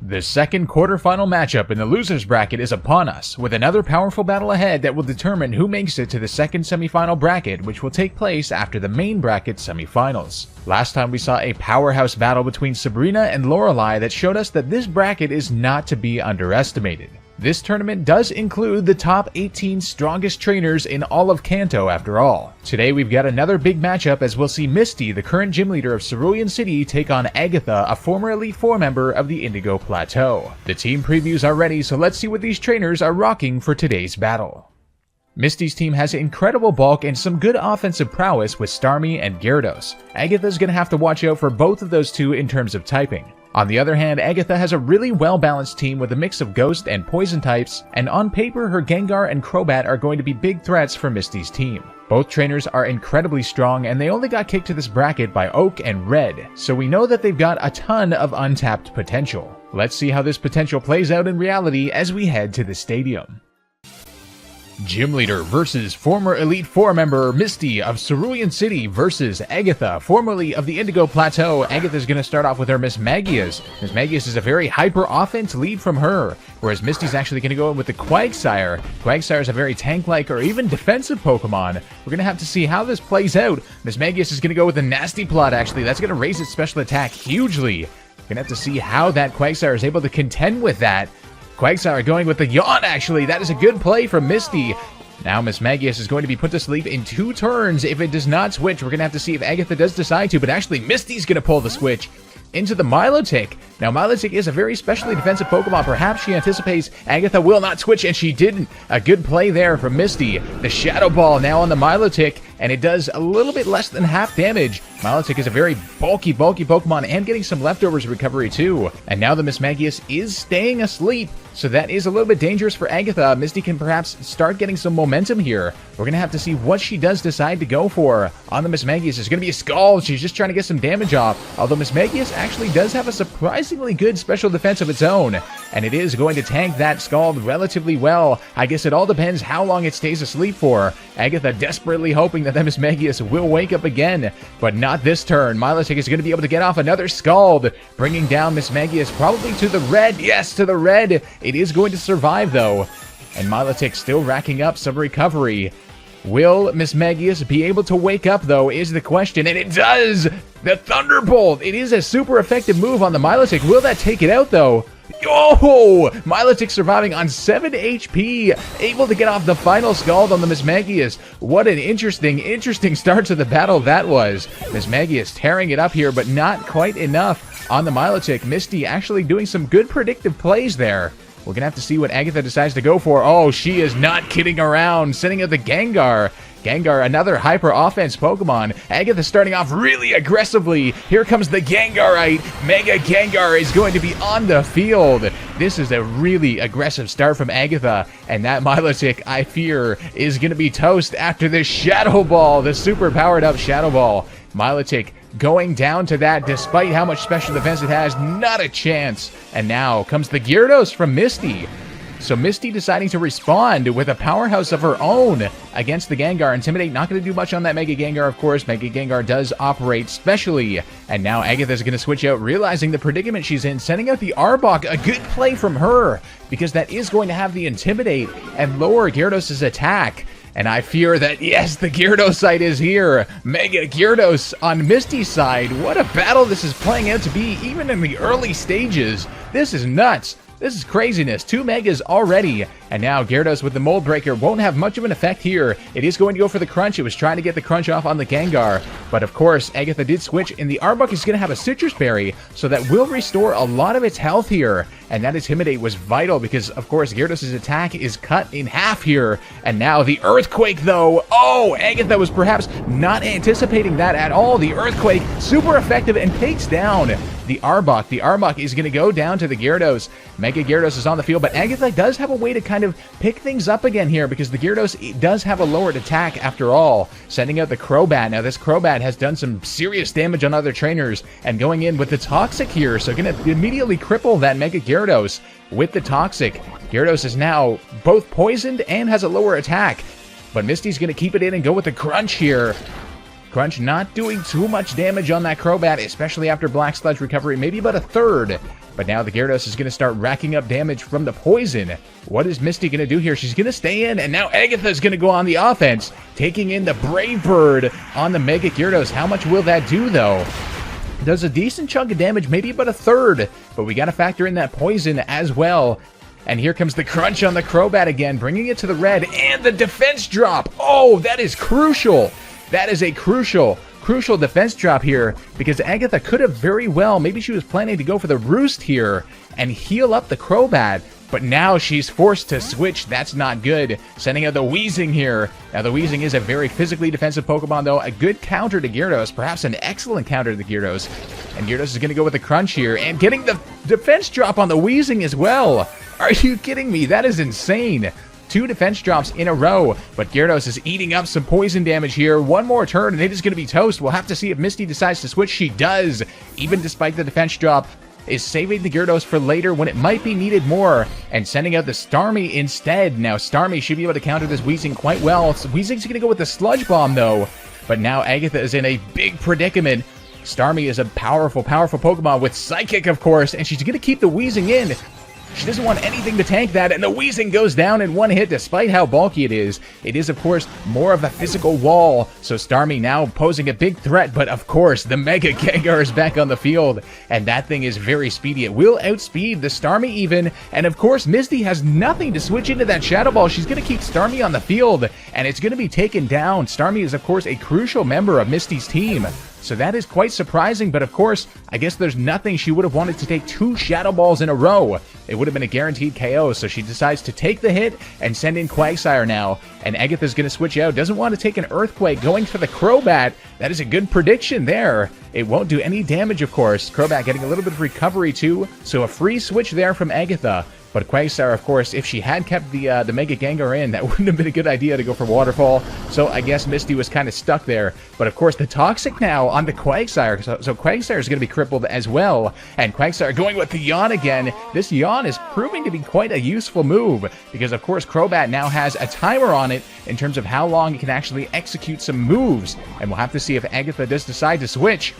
The second quarterfinal matchup in the losers bracket is upon us, with another powerful battle ahead that will determine who makes it to the second semifinal bracket, which will take place after the main bracket semifinals. Last time we saw a powerhouse battle between Sabrina and Lorelei that showed us that this bracket is not to be underestimated. This tournament does include the top 18 strongest trainers in all of Kanto after all. Today we've got another big matchup as we'll see Misty, the current gym leader of Cerulean City, take on Agatha, a former Elite Four member of the Indigo Plateau. The team previews are ready, so let's see what these trainers are rocking for today's battle. Misty's team has incredible bulk and some good offensive prowess with Starmie and Gyarados. Agatha's gonna have to watch out for both of those two in terms of typing. On the other hand, Agatha has a really well-balanced team with a mix of ghost and poison types, and on paper her Gengar and Crobat are going to be big threats for Misty's team. Both trainers are incredibly strong, and they only got kicked to this bracket by Oak and Red, so we know that they've got a ton of untapped potential. Let's see how this potential plays out in reality as we head to the stadium. Gym Leader versus former Elite Four member Misty of Cerulean City versus Agatha, formerly of the Indigo Plateau. Agatha's going to start off with her Mismagius. Mismagius is a very hyper offense lead from her, whereas Misty's actually going to go in with the Quagsire. Quagsire is a very tank-like or even defensive Pokemon. We're going to have to see how this plays out. Mismagius is going to go with a Nasty Plot, actually. That's going to raise its special attack hugely. We're going to have to see how that Quagsire is able to contend with that. Quagsire going with the Yawn, actually. That is a good play from Misty. Now Mismagius is going to be put to sleep in 2 turns if it does not switch. We're going to have to see if Agatha does decide to, but actually Misty's going to pull the switch into the Milotic. Now Milotic is a very specially defensive Pokemon. Perhaps she anticipates Agatha will not switch, and she didn't. A good play there from Misty. The Shadow Ball now on the Milotic, and it does a little bit less than half damage. Milotic is a very bulky Pokemon and getting some leftovers recovery too. And now the Mismagius is staying asleep, so that is a little bit dangerous for Agatha. Misty can perhaps start getting some momentum here. We're going to have to see what she does decide to go for. On the Mismagius, it's going to be a Scald. She's just trying to get some damage off. Although Mismagius actually does have a surprisingly good special defense of its own, and it is going to tank that Scald relatively well. I guess it all depends how long it stays asleep for. Agatha desperately hoping that the Mismagius will wake up again, but not this turn. Milotic is going to be able to get off another Scald, bringing down Mismagius probably to the red. Yes, to the red. It is going to survive though, and Milotic still racking up some recovery. Will Mismagius be able to wake up though is the question, and it does! The Thunderbolt! It is a super effective move on the Milotic. Will that take it out though? Oh! Milotic surviving on 7 HP, able to get off the final Scald on the Mismagius. What an interesting start to the battle that was. Mismagius tearing it up here, but not quite enough on the Milotic. Misty actually doing some good predictive plays there. We're going to have to see what Agatha decides to go for. Oh, she is not kidding around, sending out the Gengar. Gengar, another hyper offense Pokemon. Agatha starting off really aggressively. Here comes the Gengarite. Mega Gengar is going to be on the field. This is a really aggressive start from Agatha, and that Milotic, I fear, is going to be toast after this Shadow Ball, the super powered up Shadow Ball. Milotic going down to that despite how much special defense it has. Not a chance. And now comes the Gyarados from Misty. So Misty deciding to respond with a powerhouse of her own against the Gengar. Intimidate not going to do much on that Mega Gengar, of course. Mega Gengar does operate specially. And now Agatha's going to switch out, realizing the predicament she's in, sending out the Arbok. A good play from her, because that is going to have the Intimidate and lower Gyarados' attack. And I fear that, yes, the Gyarados is here. Mega Gyarados on Misty's side. What a battle this is playing out to be, even in the early stages. This is nuts. This is craziness. 2 Megas already. And now Gyarados with the Mold Breaker won't have much of an effect here. It is going to go for the Crunch. It was trying to get the Crunch off on the Gengar. But of course, Agatha did switch, and the Arbok is going to have a Citrus Berry, so that will restore a lot of its health here. And that Intimidate was vital because, of course, Gyarados' attack is cut in half here. And now the Earthquake, though. Oh, Agatha was perhaps not anticipating that at all. The Earthquake, super effective, and takes down the Arbok. The Arbok is going to go down to the Gyarados. Mega Gyarados is on the field, but Agatha does have a way to kind of pick things up again here, because the Gyarados does have a lowered attack after all. Sending out the Crobat. Now this Crobat has done some serious damage on other trainers, and going in with the Toxic here, so going to immediately cripple that Mega Gyarados with the Toxic. Gyarados is now both poisoned and has a lower attack, but Misty's going to keep it in and go with the Crunch here. Crunch not doing too much damage on that Crobat, especially after Black Sludge recovery, maybe about a third. but now the Gyarados is going to start racking up damage from the poison. What is Misty going to do here? She's going to stay in, and now Agatha is going to go on the offense, taking in the Brave Bird on the Mega Gyarados. How much will that do, though? Does a decent chunk of damage, maybe about a third, but we got to factor in that poison as well. And here comes the crunch on the Crobat again, bringing it to the red, and the defense drop. Oh, that is crucial. That is a crucial defense drop here, because Agatha could have very well, maybe she was planning to go for the Roost here and heal up the Crobat, but now she's forced to switch. That's not good. Sending out the Weezing here. Now, the Weezing is a very physically defensive Pokemon, though. A good counter to Gyarados, perhaps an excellent counter to the Gyarados. And Gyarados is going to go with the crunch here, and getting the defense drop on the Weezing as well. Are you kidding me? That is insane. 2 defense drops in a row, but Gyarados is eating up some poison damage here. One more turn, and it is going to be toast. We'll have to see if Misty decides to switch. She does, even despite the defense drop. Is saving the Gyarados for later when it might be needed more, and sending out the Starmie instead. Now, Starmie should be able to counter this Weezing quite well. Weezing's going to go with the Sludge Bomb, though, but now Agatha is in a big predicament. Starmie is a powerful Pokemon with Psychic, of course, and she's going to keep the Weezing in. She doesn't want anything to tank that, and the Weezing goes down in one hit despite how bulky it is. It is, of course, more of a physical wall, so Starmie now posing a big threat, but of course, the Mega Gengar is back on the field, and that thing is very speedy. It will outspeed the Starmie even, and of course, Misty has nothing to switch into that Shadow Ball. She's going to keep Starmie on the field, and it's going to be taken down. Starmie is, of course, a crucial member of Misty's team. So that is quite surprising, but of course, I guess there's nothing she would have wanted to take 2 Shadow Balls in a row. It would have been a guaranteed KO, so she decides to take the hit and send in Quagsire now. And Agatha's going to switch out, doesn't want to take an Earthquake, going for the Crobat. That is a good prediction there. It won't do any damage, of course. Crobat getting a little bit of recovery too, so a free switch there from Agatha. But Quagsire, of course, if she had kept the Mega Gengar in, that wouldn't have been a good idea to go for Waterfall. So I guess Misty was kind of stuck there. But of course, the Toxic now on the Quagsire. So Quagsire is going to be crippled as well. And Quagsire going with the Yawn again. This Yawn is proving to be quite a useful move, because of course Crobat now has a timer on it in terms of how long it can actually execute some moves. And we'll have to see if Agatha does decide to switch.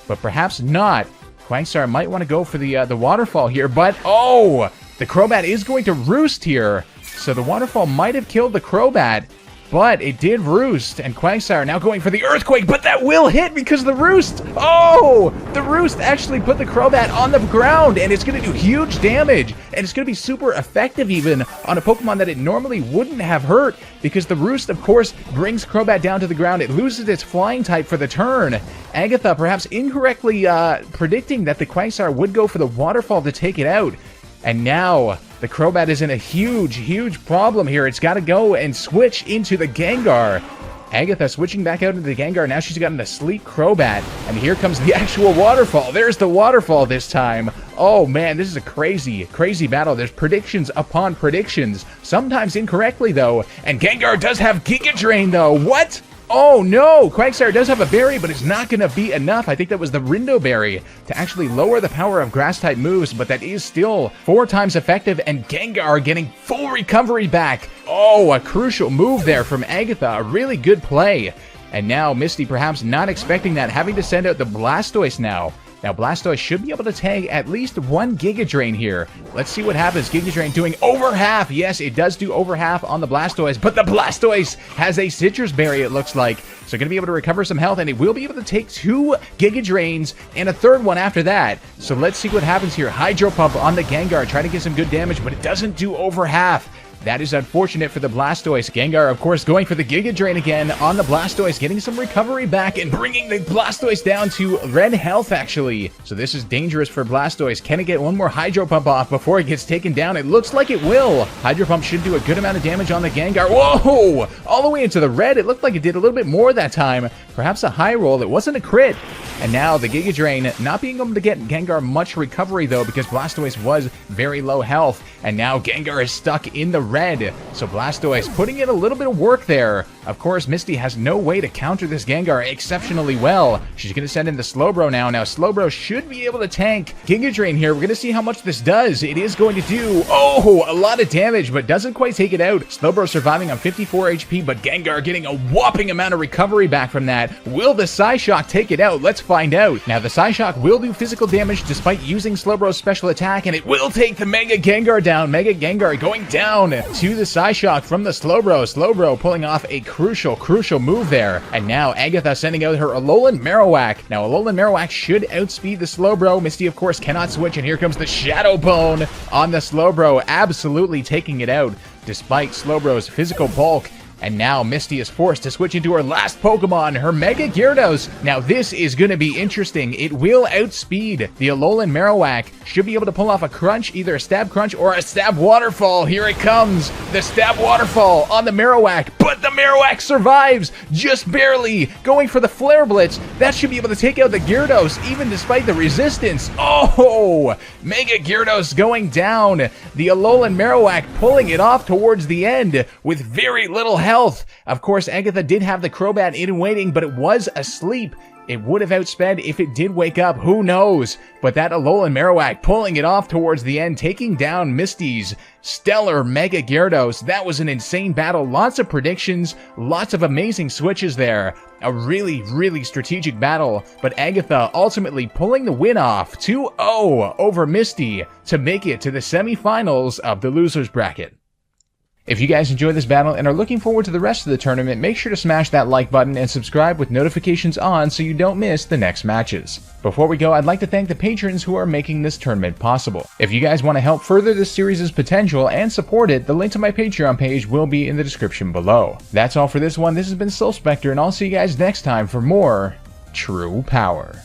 But perhaps not. Quagsire might want to go for the Waterfall here, but oh! The Crobat is going to Roost here, so the Waterfall might have killed the Crobat, but it did Roost, and Quagsire now going for the Earthquake, but that will hit because of the Roost! Oh! The Roost actually put the Crobat on the ground, and it's going to do huge damage, and it's going to be super effective even on a Pokemon that it normally wouldn't have hurt, because the Roost, of course, brings Crobat down to the ground. It loses its flying type for the turn. Agatha perhaps incorrectly predicting that the Quagsire would go for the Waterfall to take it out. And now, the Crobat is in a huge problem here. It's got to go and switch into the Gengar. Agatha switching back out into the Gengar. Now she's gotten a sleek Crobat. And here comes the actual Waterfall. There's the Waterfall this time. Oh man, this is a crazy battle. There's predictions upon predictions. Sometimes incorrectly, though. And Gengar does have Giga Drain, though. What? Oh no! Quagsire does have a berry, but it's not going to be enough. I think that was the Rindo Berry to actually lower the power of Grass-type moves, but that is still 4 times effective, and Gengar getting full recovery back. Oh, a crucial move there from Agatha. A really good play. And now Misty perhaps not expecting that, having to send out the Blastoise now. Now, Blastoise should be able to tag at least 1 Giga Drain here. Let's see what happens. Giga Drain doing over half. Yes, it does do over half on the Blastoise, but the Blastoise has a Citrus Berry, it looks like. So going to be able to recover some health, and it will be able to take 2 Giga Drains and a third one after that. So let's see what happens here. Hydro Pump on the Gengar, trying to get some good damage, but it doesn't do over half. That is unfortunate for the Blastoise. Gengar, of course, going for the Giga Drain again on the Blastoise, getting some recovery back and bringing the Blastoise down to red health, actually. So this is dangerous for Blastoise. Can it get one more Hydro Pump off before it gets taken down? It looks like it will. Hydro Pump should do a good amount of damage on the Gengar. Whoa! All the way into the red. It looked like it did a little bit more that time. Perhaps a high roll. It wasn't a crit. And now the Giga Drain not being able to get Gengar much recovery, though, because Blastoise was very low health. And now Gengar is stuck in the red. So Blastoise putting in a little bit of work there. Of course, Misty has no way to counter this Gengar exceptionally well. She's going to send in the Slowbro now. Now, Slowbro should be able to tank Giga Drain here. We're going to see how much this does. It is going to do, oh, a lot of damage, but doesn't quite take it out. Slowbro surviving on 54 HP, but Gengar getting a whopping amount of recovery back from that. Crobat. Will the Psyshock take it out? Let's find out. Now, the Psyshock will do physical damage despite using Slowbro's special attack, and it will take the Mega Gengar down. Mega Gengar going down to the Psyshock from the Slowbro. Slowbro pulling off a crucial move there. And now Agatha sending out her Alolan Marowak. Now, Alolan Marowak should outspeed the Slowbro. Misty, of course, cannot switch, and here comes the Shadow Bone on the Slowbro, absolutely taking it out despite Slowbro's physical bulk. And now Misty is forced to switch into her last Pokemon, her Mega Gyarados. Now this is going to be interesting. It will outspeed the Alolan Marowak. Should be able to pull off a crunch, either a Stab Crunch or a Stab Waterfall. Here it comes, the Stab Waterfall on the Marowak. But the Marowak survives, just barely. Going for the Flare Blitz. That should be able to take out the Gyarados, even despite the resistance. Oh, Mega Gyarados going down. The Alolan Marowak pulling it off towards the end with very little health. Of course, Agatha did have the Crobat in waiting, but it was asleep. It would have outsped if it did wake up, who knows? But that Alolan Marowak pulling it off towards the end, taking down Misty's stellar Mega Gyarados. That was an insane battle. Lots of predictions, lots of amazing switches there. A really strategic battle, but Agatha ultimately pulling the win off 2-0 over Misty to make it to the semifinals of the losers bracket. If you guys enjoyed this battle and are looking forward to the rest of the tournament, make sure to smash that like button and subscribe with notifications on so you don't miss the next matches. Before we go, I'd like to thank the patrons who are making this tournament possible. If you guys want to help further this series' potential and support it, the link to my Patreon page will be in the description below. That's all for this one. This has been SilphSpectre, and I'll see you guys next time for more True Power.